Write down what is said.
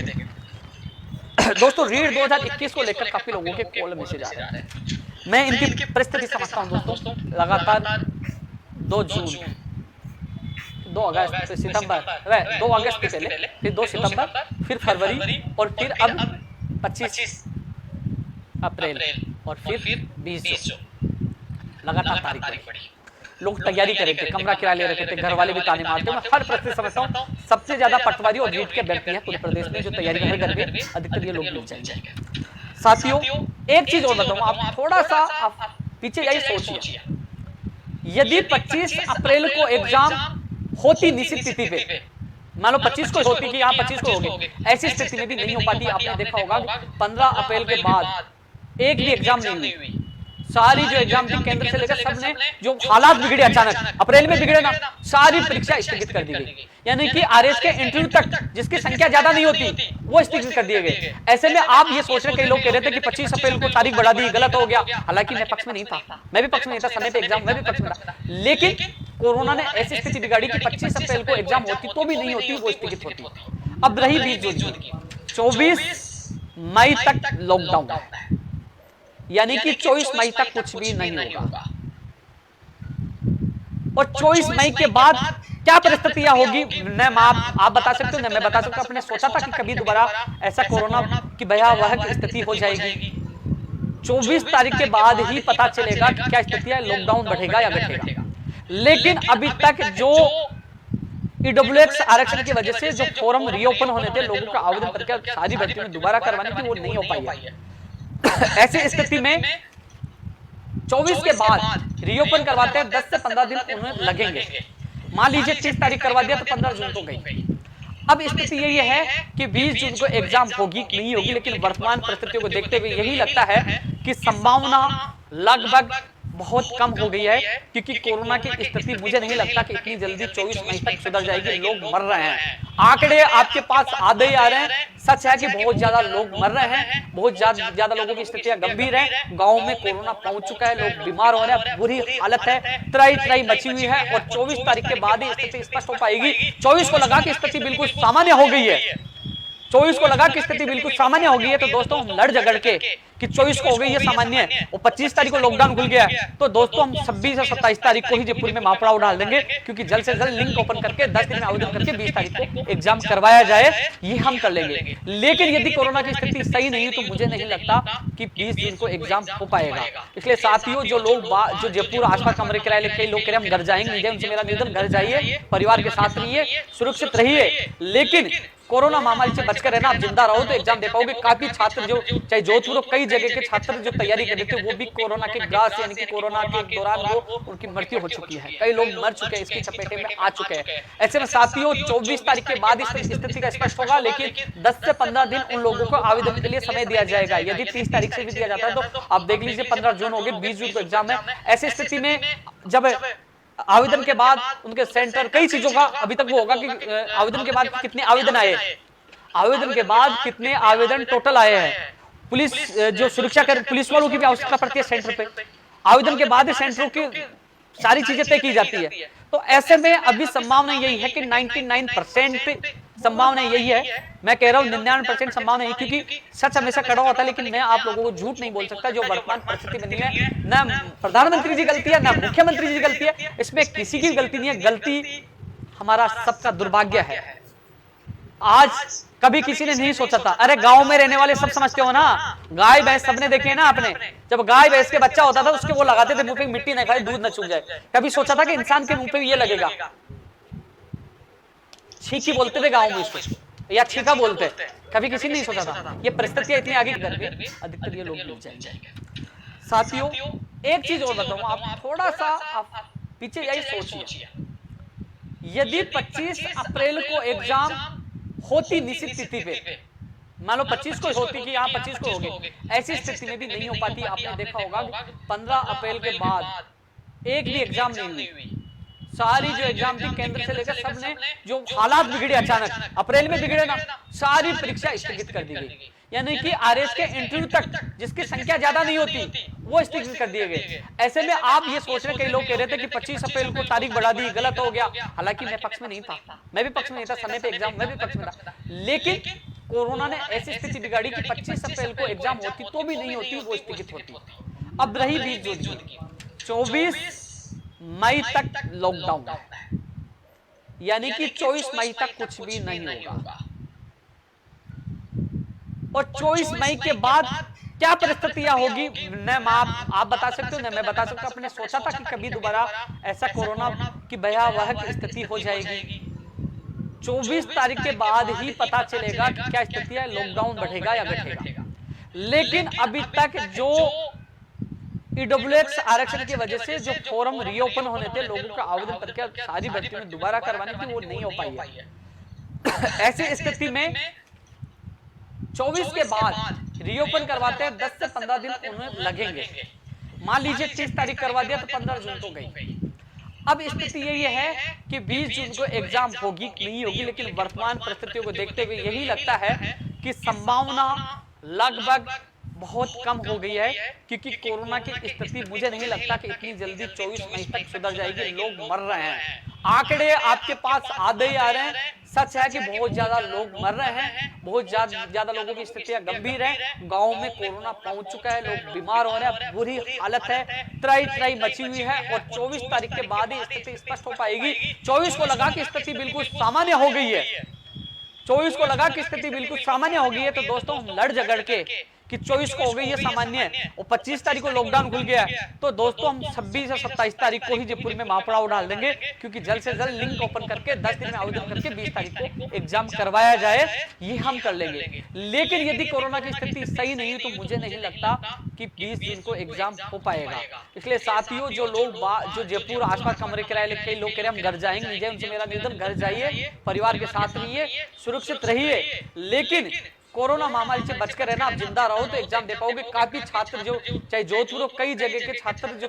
देंगे। दोस्तों रीड 2021 को लेकर काफी लोगों के कॉल मैसेज आ रहे हैं। मैं इनकी परिस्थिति समझता हूं दोस्तों। लगातार 2 जून, 2 अगस्त, फिर सितंबर, 2 अगस्त के पहले, फिर 2 सितंबर, फिर फरवरी, और फिर अब 25 अप्रैल, और फिर 20 जून, लगातार तारीख बढ़ी। लोग तैयारी कर रहे थे, कमरा किराया ले रखे थे, घर वाले भी ताने मारते हैं। मैं हर परिस्थिति समझता हूँ। सबसे ज्यादा पटवारी और रीट के व्यक्ति हैं पूरे प्रदेश में जो तैयारी कर घर में, अधिकतर ये लोग मिल जाएंगे। साथियों एक चीज और बताऊं, आप थोड़ा सा आप पीछे जाइए, सोचिए, यदि 25 अप्रैल को एग्जाम होती निश्चित तिथि पे, मान लो 25 को होती कि यहाँ 25 को होगी, ऐसी स्थिति में भी नहीं हो पाती। आपने देखा होगा 15 अप्रैल के बाद एक भी एग्जाम नहीं हुई। सारी जो एग्जाम थी केंद्र से लेकर सबने, जो हालात बिगड़े अचानक अप्रैल में बिगड़े ना, सारी परीक्षा स्थगित कर दी गई। यानी कि आरएस के इंटरव्यू तक जिसकी संख्या ज्यादा नहीं होती वो स्थगित कर दिए गए। ऐसे में आप ये सोच रहे, कई लोग कह रहे थे कि 25 अप्रैल को तारीख बढ़ा दी, गलत हो गया। हालांकि मैं पक्ष में नहीं था, मैं भी पक्ष में नहीं था, समय पे एग्जाम मैं भी पक्ष में था। लेकिन कोरोना ने ऐसी स्थिति बिगाड़ी कि 25 अप्रैल को एग्जाम होती तो भी नहीं होती, वो स्थगित होती। अब रही 20 जून की, 24 मई तक लॉकडाउन है, यानी कि 24 मई तक कुछ भी नहीं होगा। और 24 मई के बाद क्या परिस्थितियां होगी, न आप बता सकते हो, न मैं बता सकता हूं। आपने सोचा था कि कभी दोबारा ऐसा कोरोना की भयावह स्थिति हो जाएगी? 24 तारीख के बाद ही पता चलेगा कि क्या स्थिति है, लॉकडाउन बढ़ेगा या घटेगा। लेकिन अभी तक जो ईडब्ल्यूएक्स आरक्षण की वजह से जो फॉर्म रीओपन होने थे, लोगों का आवेदन प्रक्रिया सारी भर्ती में दोबारा करवानी थी, वो नहीं हो पाई है। ऐसी स्थिति में 24 के बाद रीओपन करवाते हैं, 10 से 15 दिन उन्हें लगेंगे। मान लीजिए 30 तारीख करवा दिया तो 15 जून को गई। अब स्थिति यही है कि 20 जून को एग्जाम होगी नहीं होगी, लेकिन वर्तमान परिस्थितियों को देखते हुए यही लगता है कि संभावना लगभग बहुत कम हो गई है, क्योंकि कोरोना की स्थिति मुझे नहीं लगता कि इतनी जल्दी 24 मई तक सुधर जाएगी। लोग मर रहे हैं, आंकड़े आपके पास आधे ही आ रहे हैं। सच है कि बहुत ज्यादा लोग मर रहे हैं, बहुत ज्यादा लोगों की स्थितियां गंभीर है। गांव में कोरोना पहुंच चुका है, लोग बीमार हो रहे हैं, बुरी हालत है, त्राही मची हुई है। और 24 तारीख के बाद ही स्थिति स्पष्ट हो पाएगी। 24 को लगा कि स्थिति बिल्कुल सामान्य हो गई है, 24 को लगा कि स्थिति बिल्कुल सामान्य हो गई है, तो दोस्तों हम लड़ झगड़ के कि 24 को हो गई है सामान्य और 25 तारीख को लॉकडाउन खुल गया, तो दोस्तों हम 26 और 27 तारीख को ही जयपुर में महापड़ाव डाल देंगे, क्योंकि जल्द से जल्द लिंक ओपन करके 10 दिन में आवेदन करके 20 तारीख को एग्जाम करवाया जाए, ये हम कर लेंगे। लेकिन यदि कोरोना की स्थिति सही नहीं तो मुझे नहीं लगता कि 20 जून को एग्जाम हो पाएगा। इसलिए साथियों, जो लोग जो जयपुर आसपास कमरे किराए लेके लोग कह रहे हम घर जाएंगे, उनसे मेरा निवेदन, घर जाइए, परिवार के साथ रहिए, सुरक्षित रहिए, लेकिन कोरोना महामारी से बचकर रहना। आप जिंदा रहो तो एग्जाम दे पाओगे। काफी छात्र जो चाहे जोधपुर और कई जगह के छात्र जो तैयारी कर रहे थे, वो भी कोरोना के ग्रास यानी कि कोरोना के दौरान वो उनकी मृत्यु हो चुकी है, कई लोग मर चुके हैं, इसकी चपेटे में आ चुके हैं। ऐसे में साथियों 24 तारीख के बाद इस स्थिति का स्पष्ट होगा, लेकिन 10 से 15 दिन उन लोगों को आवेदन के लिए समय दिया जाएगा। यदि 30 तारीख से भी दिया जाता है तो आप देख लीजिए 15 जून हो गए, 20 जून को एग्जाम है। ऐसी स्थिति में जब आवेदन के बाद उनके सेंटर, कई चीजों का अभी तक वो होगा कि आवेदन के बाद कितने आवेदन आए, आवेदन के बाद कितने आवेदन टोटल आए हैं, पुलिस जो सुरक्षा कर पुलिस वालों की भी आवश्यकता पड़ती है सेंटर पे, आवेदन के बाद सेंटरों की सारी चीजें तय की जाती है। तो ऐसे में अभी संभावना यही है कि 99% संभावना यही है, मैं कह रहा हूं 99% संभावना यही, क्योंकि सच हमेशा कड़ा होता है। लेकिन मैं आप लोगों को झूठ नहीं बोल सकता, जो वर्तमान परिस्थिति बनी है, ना प्रधानमंत्री जी गलती है, ना मुख्यमंत्री जी गलती है, इसमें किसी की गलती नहीं है, गलती हमारा सबका दुर्भाग्य है। आज कभी किसी ने नहीं सोचा था, अरे गांव में रहने वाले सब समझते हो ना, गाय भैंस सबने देखे है ना आपने, जब गाय भैंस के बच्चा होता था उसके वो लगाते थे मुंह पे, मिट्टी न खाए, दूध न चूक जाए। कभी सोचा था कि इंसान के मुंह पे ये लगेगा? छींकी बोलते थे गांव में इसको, या छींका बोलते, कभी किसी ने नहीं सोचा था। ये परिस्थितियां इतनी आगे करके अधिकतर ये लोग मिल जाएंगे। साथियों एक चीज और बताऊं, आप थोड़ा सा आप पीछे जाइए, सोचिए, यदि 25 अप्रैल को एग्जाम होती निश्चित तिथि पे, मान लो 25 को होती कि यहाँ 25 को होगी, ऐसी स्थिति में भी नहीं हो पाती। आपने देखा होगा 15 अप्रैल के बाद एक भी एग्जाम नहीं हुई। सारी जो एग्जाम थी केंद्र से लेकर सबने, जो हालात बिगड़े अचानक अप्रैल में बिगड़े ना, सारी परीक्षा स्थगित कर दी गई। यानी कि आरएस के इंटरव्यू तक जिसकी संख्या ज्यादा नहीं होती वो स्थगित कर दिए गए। ऐसे में आप ये सोच रहे, कई लोग कह रहे थे कि 25 अप्रैल को तारीख बढ़ा दी, गलत हो गया। हालांकि मैं पक्ष में नहीं था, मैं भी पक्ष में नहीं था, समय पे एग्जाम मैं भी पक्ष में था। लेकिन कोरोना ने ऐसी स्थिति बिगाड़ी कि 25 अप्रैल को एग्जाम होती तो भी नहीं होती, वो स्थगित होती। अब रही 20 जून की, 24 मई तक लॉकडाउन, यानी कि 24 मई तक कुछ भी नहीं होगा। और 24 मई के बाद क्या परिस्थितियां होगी न आप बता सकते हो न मैं बता सकता हूं। आपने सोचा था कि कभी दोबारा ऐसा कोरोना की भयावह स्थिति हो जाएगी? 24 तारीख के बाद ही पता चलेगा कि क्या स्थिति है, लॉकडाउन बढ़ेगा या घटेगा। लेकिन अभी तक जो ईडब्ल्यूएक्स आरक्षण की वजह से जो फॉर्म रीओपन होने थे, लोगों का आवेदन प्रक्रिया सारी भर्तियों में दोबारा करवाने की, वो नहीं हो पाई है। ऐसी स्थिति में 24 के बाद रीओपन करवाते हैं, 10 से 15 दिन उन्हें लगेंगे। मान लीजिए 30 तारीख करवा दिया तो 15 जून को गई। अब स्थिति यही है कि 20 जून को एग्जाम होगी नहीं होगी, लेकिन वर्तमान परिस्थितियों को देखते हुए यही लगता है कि संभावना लगभग बहुत कम हो गई है, क्योंकि कोरोना की स्थिति मुझे नहीं लगता कि इतनी जल्दी 24 मई तक सुधर जाएगी। लोग मर रहे हैं, आंकड़े आपके पास आधे ही आ रहे हैं। सच है कि बहुत ज्यादा लोग मर रहे हैं, बहुत ज्यादा लोगों की स्थितियां गंभीर है। गांव में कोरोना पहुंच चुका है, लोग बीमार हो रहे हैं, बुरी हालत है, त्राही मची हुई है। और 24 तारीख के बाद ही स्थिति स्पष्ट हो पाएगी। 24 को लगा कि स्थिति बिल्कुल सामान्य हो गई है, 24 को लगा कि स्थिति बिल्कुल सामान्य हो गई है, तो दोस्तों हम लड़ झगड़ के कि 24 को हो गई है सामान्य और 25 तारीख को लॉकडाउन खुल गया, तो दोस्तों हम 26 या 27 तारीख को ही जयपुर में महापड़ाव डाल देंगे, क्योंकि जल्द से जल्द लिंक ओपन करके 10 दिन में आवेदन करके 20 तारीख को एग्जाम करवाया जाए, ये हम कर लेंगे। लेकिन यदि कोरोना की स्थिति सही नहीं तो मुझे नहीं लगता कि 20 जून को एग्जाम हो पाएगा। इसलिए साथियों, जो लोग जो जयपुर आसपास कमरे किराए लेके कई लोग कह रहे हैं हम घर जाएंगे, नहीं जाए, उनसे मेरा निवेदन घर जाइए, परिवार के साथ रहिए, सुरक्षित रहिए। लेकिन कोरोना महामारी से बचकर रहना, आप जिंदा रहो तो एग्जाम दे पाओगे। काफी छात्र जो चाहे जोधपुर कई जगह के छात्र जो